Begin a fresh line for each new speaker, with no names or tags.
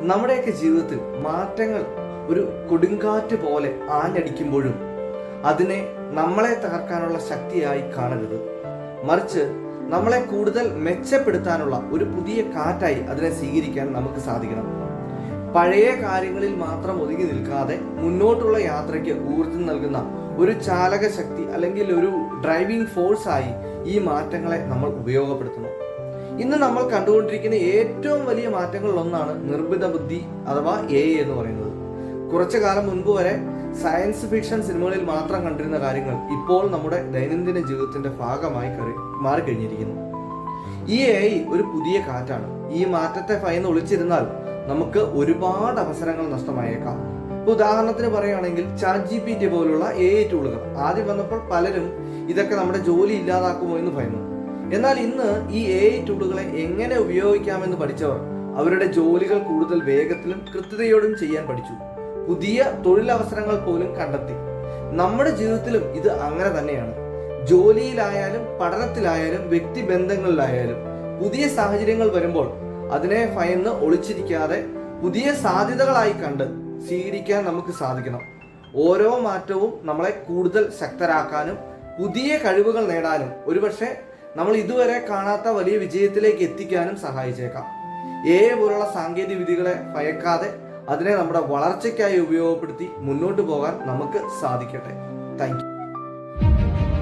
നമ്മുടെയൊക്കെ ജീവിതത്തിൽ മാറ്റങ്ങൾ ഒരു കൊടുങ്കാറ്റ് പോലെ ആഞ്ഞടിക്കുമ്പോഴും അതിനെ നമ്മളെ തകർക്കാനുള്ള ശക്തിയായി കാണരുത്. മറിച്ച് നമ്മളെ കൂടുതൽ മെച്ചപ്പെടുത്താനുള്ള ഒരു പുതിയ കാറ്റായി അതിനെ സ്വീകരിക്കാൻ നമുക്ക് സാധിക്കണം. പഴയ കാര്യങ്ങളിൽ മാത്രം ഒതുങ്ങി നിൽക്കാതെ മുന്നോട്ടുള്ള യാത്രയ്ക്ക് ഊർജം നൽകുന്ന ഒരു ചാലക ശക്തി അല്ലെങ്കിൽ ഒരു ഡ്രൈവിംഗ് ഫോഴ്സായി ഈ മാറ്റങ്ങളെ നമ്മൾ ഉപയോഗപ്പെടുത്തണം. ഇന്ന് നമ്മൾ കണ്ടുകൊണ്ടിരിക്കുന്ന ഏറ്റവും വലിയ മാറ്റങ്ങളിലൊന്നാണ് നിർമ്മിത ബുദ്ധി അഥവാ AI എന്ന് പറയുന്നത്. കുറച്ചു കാലം മുൻപ് വരെ സയൻസ് ഫിക്ഷൻ സിനിമകളിൽ മാത്രം കണ്ടിരുന്ന കാര്യങ്ങൾ ഇപ്പോൾ നമ്മുടെ ദൈനംദിന ജീവിതത്തിന്റെ ഭാഗമായി മാറിക്കഴിഞ്ഞിരിക്കുന്നു. ഈ AI ഒരു പുതിയ കാറ്റാണ്. ഈ മാറ്റത്തെ ഭയന്ന് ഒളിച്ചിരുന്നാൽ നമുക്ക് ഒരുപാട് അവസരങ്ങൾ നഷ്ടമായേക്കാം. ഉദാഹരണത്തിന് പറയുകയാണെങ്കിൽ ChatGPT പോലുള്ള AI ടൂളുകൾ ആദ്യം വന്നപ്പോൾ പലരും ഇതൊക്കെ നമ്മുടെ ജോലി ഇല്ലാതാക്കുമോ എന്ന് ഭയന്നു. എന്നാൽ ഇന്ന് ഈ AI ടൂളുകളെ എങ്ങനെ ഉപയോഗിക്കാമെന്ന് പഠിച്ചവർ അവരുടെ ജോലികൾ കൂടുതൽ വേഗത്തിലും കൃത്യതയോടും ചെയ്യാൻ പഠിച്ചു. പുതിയ തൊഴിലവസരങ്ങൾ പോലും കണ്ടെത്തി. നമ്മുടെ ജീവിതത്തിലും ഇത് അങ്ങനെ തന്നെയാണ്. ജോലിയിലായാലും പഠനത്തിലായാലും വ്യക്തിബന്ധങ്ങളിലായാലും പുതിയ സാഹചര്യങ്ങൾ വരുമ്പോൾ അതിനെ ഭയന്ന് ഒളിച്ചിരിക്കാതെ പുതിയ സാധ്യതകളായി കണ്ട് സ്വീകരിക്കാൻ നമുക്ക് സാധിക്കണം. ഓരോ മാറ്റവും നമ്മളെ കൂടുതൽ ശക്തരാക്കാനും പുതിയ കഴിവുകൾ നേടാനും ഒരുപക്ഷെ നമ്മൾ ഇതുവരെ കാണാത്ത വലിയ വിജയത്തിലേക്ക് എത്തിക്കാനും സഹായിച്ചേക്കാം. AI പോലുള്ള സാങ്കേതിക വിദ്യകളെ ഭയക്കാതെ അതിനെ നമ്മുടെ വളർച്ചയ്ക്കായി ഉപയോഗപ്പെടുത്തി മുന്നോട്ട് പോകാൻ നമുക്ക് സാധിക്കട്ടെ. Thank you.